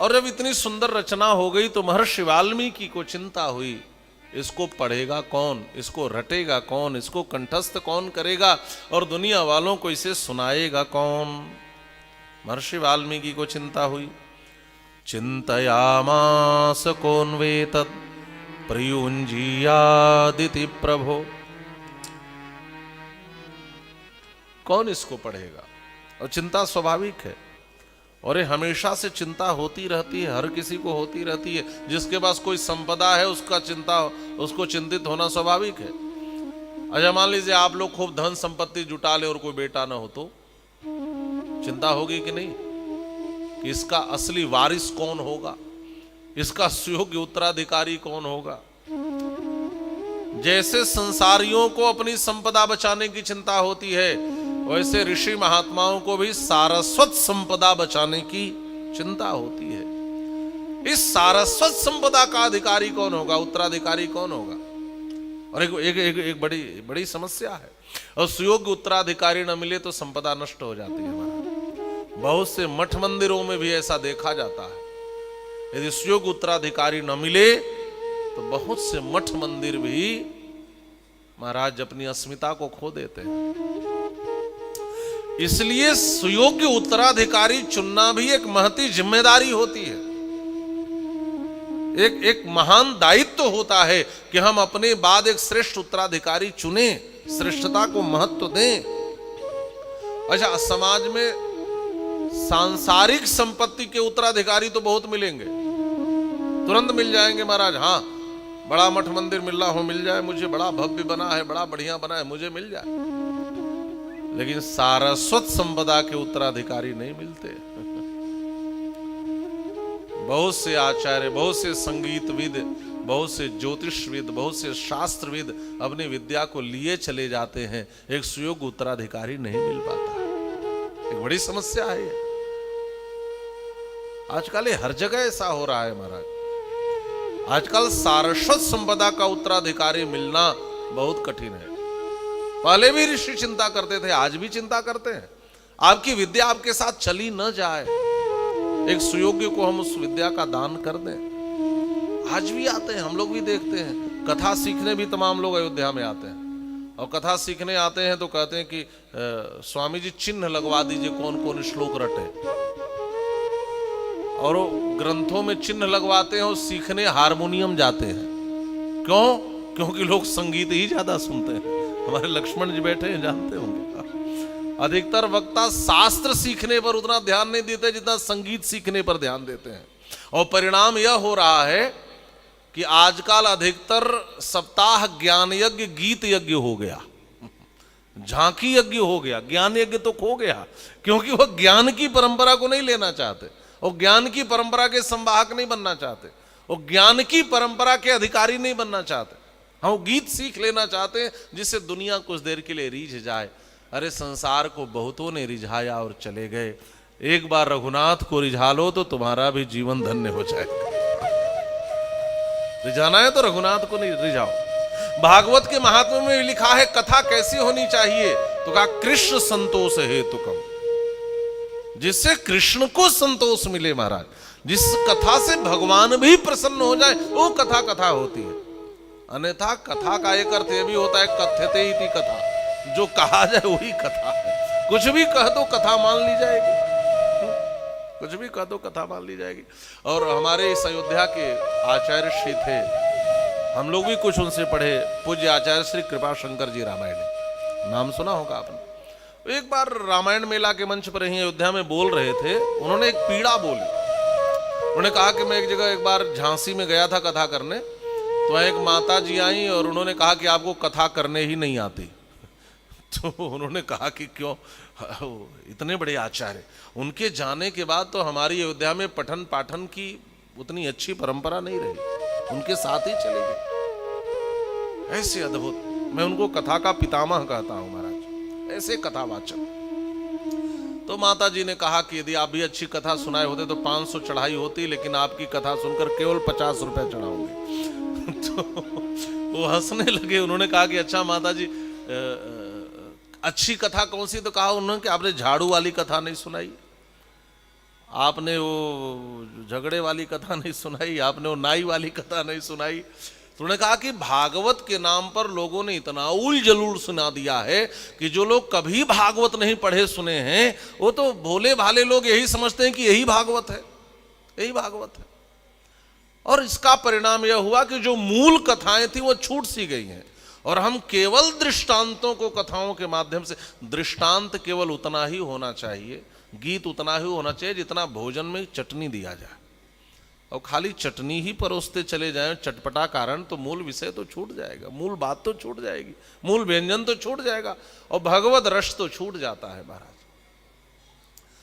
और जब इतनी सुंदर रचना हो गई तो महर्षि वाल्मीकि को चिंता हुई, इसको पढ़ेगा कौन, इसको रटेगा कौन, इसको कंठस्थ कौन करेगा और दुनिया वालों को इसे सुनाएगा कौन। महर्षि वाल्मीकि को चिंता हुई। चिंतयामास कोन्वेतत् प्रयुञ्जीयादिति प्रभो, कौन इसको पढ़ेगा। और चिंता स्वाभाविक है, और ये हमेशा से चिंता होती रहती है, हर किसी को होती रहती है। जिसके पास कोई संपदा है उसका चिंता, उसको चिंतित होना स्वाभाविक है। अच्छा मान लीजिए आप लोग खूब धन संपत्ति जुटा ले और कोई बेटा ना हो तो चिंता होगी कि नहीं, कि इसका असली वारिस कौन होगा, इसका सुयोग्य उत्तराधिकारी कौन होगा। जैसे संसारियों को अपनी संपदा बचाने की चिंता होती है, वैसे ऋषि महात्माओं को भी सारस्वत संपदा बचाने की चिंता होती है। इस सारस्वत संपदा का अधिकारी कौन होगा, उत्तराधिकारी कौन होगा। और एक बड़ी बड़ी समस्या है, और सुयोग्य उत्तराधिकारी न मिले तो संपदा नष्ट हो जाती है हमारा। बहुत से मठ मंदिरों में भी ऐसा देखा जाता है, यदि सुयोग्य उत्तराधिकारी न मिले तो बहुत से मठ मंदिर भी महाराज अपनी अस्मिता को खो देते हैं। इसलिए सुयोग्य उत्तराधिकारी चुनना भी एक महती जिम्मेदारी होती है, एक महान दायित्व होता है कि हम अपने बाद एक श्रेष्ठ उत्तराधिकारी चुने, श्रेष्ठता को महत्व दें। अच्छा समाज में सांसारिक संपत्ति के उत्तराधिकारी तो बहुत मिलेंगे, तुरंत मिल जाएंगे महाराज। हाँ बड़ा मठ मंदिर मिल रहा हो मिल जाए मुझे, बड़ा भव्य बना है, बड़ा बढ़िया बना है, मुझे मिल जाए। लेकिन सारस्वत संपदा के उत्तराधिकारी नहीं मिलते। बहुत से आचार्य, बहुत से संगीतविद, बहुत से ज्योतिषविद, बहुत से शास्त्रविद अपनी विद्या को लिए चले जाते हैं, एक सुयोग्य उत्तराधिकारी नहीं मिल पाता। एक बड़ी समस्या है ये। आजकल ये हर जगह ऐसा हो रहा है महाराज। आजकल सारस्वत संपदा का उत्तराधिकारी मिलना बहुत कठिन है। पहले भी ऋषि चिंता करते थे, आज भी चिंता करते हैं। आपकी विद्या आपके साथ चली न जाए, एक सुयोग्य को हम उस विद्या का दान कर दें। आज भी आते हैं, हम लोग भी देखते हैं, कथा सीखने भी तमाम लोग अयोध्या में आते हैं। और कथा सीखने आते हैं तो कहते हैं कि स्वामी जी चिन्ह लगवा दीजिए कौन कौन श्लोक रटे, और वो ग्रंथों में चिन्ह लगवाते हैं और सीखने हारमोनियम जाते हैं। क्यों? क्योंकि लोग संगीत ही ज्यादा सुनते हैं। हमारे लक्ष्मण जी बैठे हैं, जानते होंगे। अधिकतर वक्ता शास्त्र सीखने पर उतना ध्यान नहीं देते जितना संगीत सीखने पर ध्यान देते हैं। और परिणाम यह हो रहा है कि आजकल अधिकतर सप्ताह ज्ञान यज्ञ गीत यज्ञ हो गया, झांकी यज्ञ हो गया, ज्ञान यज्ञ तो खो गया। क्योंकि वह ज्ञान की परंपरा को नहीं लेना चाहते, और ज्ञान की परंपरा के संवाहक नहीं बनना चाहते, और ज्ञान की परंपरा के अधिकारी नहीं बनना चाहते। हम गीत सीख लेना चाहते हैं जिससे दुनिया कुछ देर के लिए रिझ जाए। अरे संसार को बहुतों ने रिझाया और चले गए, एक बार रघुनाथ को रिझा लो तो तुम्हारा भी जीवन धन्य हो जाएगा। रिझाना है तो रघुनाथ को नहीं रिझाओ। भागवत के महात्म्य में लिखा है कथा कैसी होनी चाहिए, तो कहा कृष्ण संतोष हेतुकम, जिससे कृष्ण को संतोष मिले महाराज, जिस कथा से भगवान भी प्रसन्न हो जाए वो कथा कथा होती है। अन्यथा कथा का एक अर्थ यह भी होता है कथ्यते इति कथा, जो कहा जाए वही कथा है। कुछ भी कह दो कथा मान ली जाएगी, कुछ भी कह दो कथा मान ली जाएगी। और हमारे इस अयोध्या के आचार्य श्री थे, हम लोग भी कुछ उनसे पढ़े, पूज्य आचार्य श्री कृपा शंकर जी रामायण, नाम सुना होगा आपने। एक बार रामायण मेला के मंच पर ही अयोध्या में बोल रहे थे, उन्होंने एक पीड़ा बोली। उन्होंने कहा कि मैं एक जगह एक बार झांसी में गया था कथा करने, तो एक माता जी आई और उन्होंने कहा कि आपको कथा करने ही नहीं आती। तो उन्होंने कहा कि क्यों, इतने बड़े आचार्य, उनके जाने के बाद तो हमारी अयोध्या में पठन पाठन की उतनी अच्छी परंपरा नहीं रही, उनके साथ ही चले गए। ऐसे अद्भुत, मैं उनको कथा का पितामह कहता हूं महाराज, ऐसे कथावाचक। तो माता जी ने कहा कि यदि आप भी अच्छी कथा सुनाए होते तो 500 चढ़ाई होती, लेकिन आपकी कथा सुनकर केवल 50 रुपए चढ़ाऊंगे। तो वो हंसने लगे। उन्होंने कहा कि अच्छा माता जी अच्छी कथा कौन सी, तो कहा उन्होंने कि आपने झाड़ू वाली कथा नहीं सुनाई। आपने वो झगड़े वाली कथा नहीं सुनाई, आपने वो नाई वाली कथा नहीं सुनाई। तो उन्होंने कहा कि भागवत के नाम पर लोगों ने इतना उल जलूल सुना दिया है कि जो लोग कभी भागवत नहीं पढ़े सुने हैं वो तो भोले भाले लोग यही समझते हैं कि यही भागवत है, यही भागवत है। और इसका परिणाम यह हुआ कि जो मूल कथाएं थी वो छूट सी गई हैं, और हम केवल दृष्टांतों को कथाओं के माध्यम से, दृष्टांत केवल उतना ही होना चाहिए, गीत उतना ही होना चाहिए जितना भोजन में चटनी दिया जाए। और खाली चटनी ही परोसते चले जाएं चटपटा कारण, तो मूल विषय तो छूट जाएगा, मूल बात तो छूट जाएगी, मूल व्यंजन तो छूट जाएगा, और भगवत रस तो छूट जाता है महाराज।